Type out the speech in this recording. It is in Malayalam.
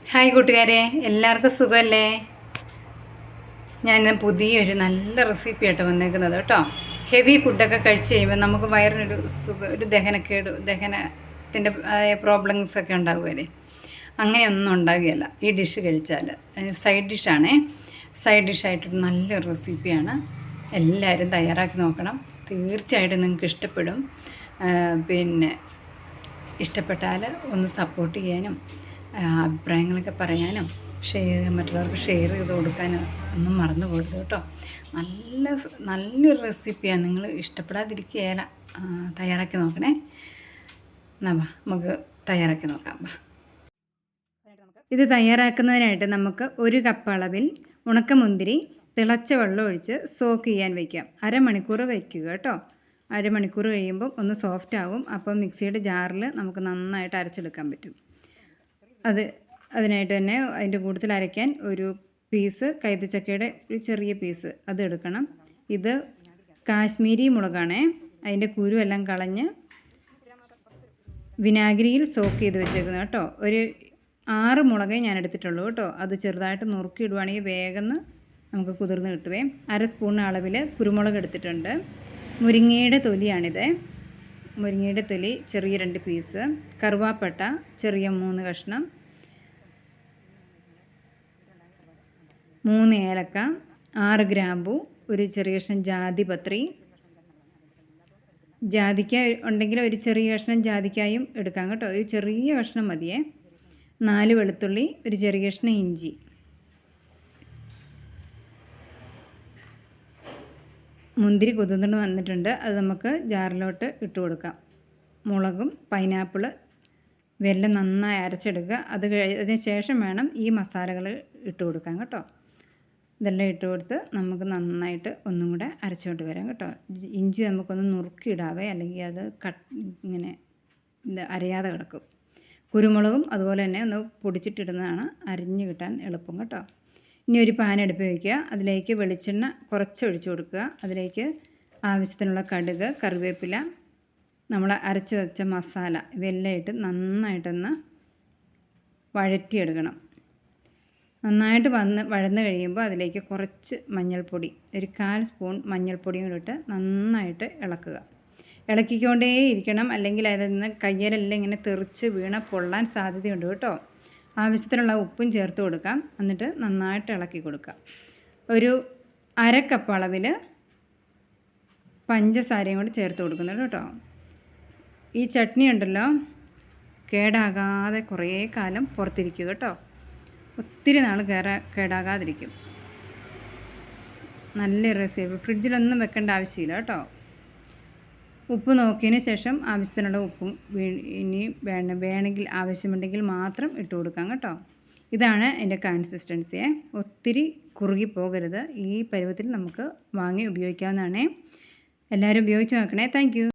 ഹായ് കൂട്ടുകാരെ, എല്ലാവർക്കും സുഖമല്ലേ? ഞാൻ പുതിയൊരു നല്ല റെസിപ്പി ആയിട്ട് വന്നേക്കുന്നത് കേട്ടോ. ഹെവി ഫുഡൊക്കെ കഴിച്ച് കഴിയുമ്പോൾ നമുക്ക് വയറിനൊരു ഒരു ദഹനത്തിൻ്റെ പ്രോബ്ലംസൊക്കെ ഉണ്ടാകുമല്ലേ. അങ്ങനെയൊന്നും ഉണ്ടാകുകയില്ല ഈ ഡിഷ് കഴിച്ചാൽ. സൈഡ് ഡിഷാണേ. സൈഡ് ഡിഷായിട്ടൊരു നല്ലൊരു റെസിപ്പിയാണ്. എല്ലാവരും തയ്യാറാക്കി നോക്കണം. തീർച്ചയായിട്ടും നിങ്ങൾക്ക് ഇഷ്ടപ്പെടും. പിന്നെ ഇഷ്ടപ്പെട്ടാൽ ഒന്ന് സപ്പോർട്ട് ചെയ്യാനും അഭിപ്രായങ്ങളൊക്കെ പറയാനും മറ്റുള്ളവർക്ക് ഷെയർ ചെയ്ത് കൊടുക്കാനും ഒന്നും മറന്നു പോകരുത് കേട്ടോ. നല്ലൊരു റെസിപ്പിയാണ്. നിങ്ങൾ ഇഷ്ടപ്പെടാതിരിക്കുകയില്ല. തയ്യാറാക്കി നോക്കണേ. നമുക്ക് തയ്യാറാക്കി നോക്കാം. ഇത് തയ്യാറാക്കുന്നതിനായിട്ട് നമുക്ക് 1 കപ്പ് അളവിൽ ഉണക്കമുന്തിരി തിളച്ച വെള്ളം ഒഴിച്ച് സോക്ക് ചെയ്യാൻ വയ്ക്കാം. അരമണിക്കൂർ വയ്ക്കുക കേട്ടോ. അരമണിക്കൂർ കഴിയുമ്പം ഒന്ന് സോഫ്റ്റ് ആകും. അപ്പം മിക്സിയുടെ ജാറിൽ നമുക്ക് നന്നായിട്ട് അരച്ചെടുക്കാൻ പറ്റും. അതിനായിട്ട് തന്നെ അതിൻ്റെ കൂട്ടത്തിൽ അരയ്ക്കാൻ ഒരു പീസ് കൈതച്ചക്കയുടെ ഒരു ചെറിയ പീസ് അത് എടുക്കണം. ഇത് കാശ്മീരി മുളകാണേ. അതിൻ്റെ കുരു എല്ലാം കളഞ്ഞ് വിനാഗിരിയിൽ സോക്ക് ചെയ്ത് വെച്ചേക്കുന്നത് കേട്ടോ. ഒരു 6 മുളകേ ഞാൻ എടുത്തിട്ടുള്ളൂ കേട്ടോ. അത് ചെറുതായിട്ട് നുറുക്കിയിടുവാണെങ്കിൽ വേഗം നമുക്ക് കുതിർന്ന് കിട്ടുവേ. 1/2 സ്പൂൺ അളവിൽ കുരുമുളക് എടുത്തിട്ടുണ്ട്. മുരിങ്ങയുടെ തൊലിയാണിത്. മുരിങ്ങയുടെ തൊലി ചെറിയ 2 പീസ്, കറുവാപ്പട്ട ചെറിയ 3 കഷ്ണം, 3 ഏലക്ക, 6 ഗ്രാമ്പു, ഒരു ചെറിയ കഷ്ണം ജാതിപത്രി. ജാതിക്ക ഉണ്ടെങ്കിൽ ഒരു ചെറിയ കഷ്ണം ജാതിക്കായും എടുക്കാം കേട്ടോ. ഒരു ചെറിയ കഷ്ണം മതിയേ. 4 വെളുത്തുള്ളി, ഒരു ചെറിയ കഷ്ണം ഇഞ്ചി. മുന്തിരി കുതിർന്നിട്ട് വന്നിട്ടുണ്ട്. അത് നമുക്ക് ജാറിലോട്ട് ഇട്ട് കൊടുക്കാം. മുളകും പൈനാപ്പിള് വെല്ലം നന്നായി അരച്ചെടുക്കുക. അതിന് ശേഷം വേണം ഈ മസാലകൾ ഇട്ട് കൊടുക്കാൻ കേട്ടോ. ഇതെല്ലാം ഇട്ട് കൊടുത്ത് നമുക്ക് നന്നായിട്ട് ഒന്നും കൂടെ അരച്ചുകൊണ്ട് വരാം കേട്ടോ. ഇഞ്ചി നമുക്കൊന്ന് നുറുക്കിയിടാവേ, അല്ലെങ്കിൽ അത് ഇങ്ങനെ അരയാതെ കിടക്കും. കുരുമുളകും അതുപോലെ തന്നെ ഒന്ന് പൊടിച്ചിട്ടിടുന്നതാണ് അരിഞ്ഞ് കിട്ടാൻ എളുപ്പം കേട്ടോ. ഇനി ഒരു പാൻ അടുപ്പിൽ വയ്ക്കുക. അതിലേക്ക് വെളിച്ചെണ്ണ കുറച്ച് ഒഴിച്ചു കൊടുക്കുക. അതിലേക്ക് ആവശ്യത്തിനുള്ള കടുക്, കറിവേപ്പില, നമ്മൾ അരച്ച് വെച്ച മസാല ഇവയെല്ലാം ഇട്ട് നന്നായിട്ടൊന്ന് വഴറ്റിയെടുക്കണം. നന്നായിട്ട് വഴന്ന് കഴിയുമ്പോൾ അതിലേക്ക് കുറച്ച് മഞ്ഞൾപ്പൊടി, ഒരു 1/4 സ്പൂൺ മഞ്ഞൾപ്പൊടിയും കൂടി ഇട്ട് നന്നായിട്ട് ഇളക്കുക. ഇളക്കിക്കൊണ്ടേ ഇരിക്കണം, അല്ലെങ്കിൽ അതിൽ നിന്ന് കയ്യിലെല്ലാം ഇങ്ങനെ തെറിച്ച് വീണ പൊള്ളാൻ സാധ്യതയുണ്ട് കേട്ടോ. ആവശ്യത്തിനുള്ള ഉപ്പും ചേർത്ത് കൊടുക്കാം. എന്നിട്ട് നന്നായിട്ട് ഇളക്കി കൊടുക്കാം. ഒരു 1/2 കപ്പ് അളവിൽ പഞ്ചസാരയും കൂടി ചേർത്ത് കൊടുക്കുന്നുണ്ട് കേട്ടോ. ഈ ചട്നി ഉണ്ടല്ലോ, കേടാകാതെ കുറേ കാലം പുറത്തിരിക്കുക കേട്ടോ. ഒത്തിരി നാൾ കേടാകാതിരിക്കും. നല്ല റെസിപ്പി. ഫ്രിഡ്ജിലൊന്നും വെക്കേണ്ട ആവശ്യമില്ല കേട്ടോ. ഉപ്പ് നോക്കിയതിന് ശേഷം ആവശ്യത്തിനുള്ള ഉപ്പും ഇനി വേണമെങ്കിൽ ആവശ്യമുണ്ടെങ്കിൽ മാത്രം ഇട്ട് കൊടുക്കാം കേട്ടോ. ഇതാണ് എൻ്റെ കൺസിസ്റ്റൻസിയെ. ഒത്തിരി കുറുകി പോകരുത്. ഈ പരുവത്തിൽ നമുക്ക് വാങ്ങി ഉപയോഗിക്കാവുന്നതാണ്. എല്ലാവരും ഉപയോഗിച്ച് നോക്കണേ. Thank you.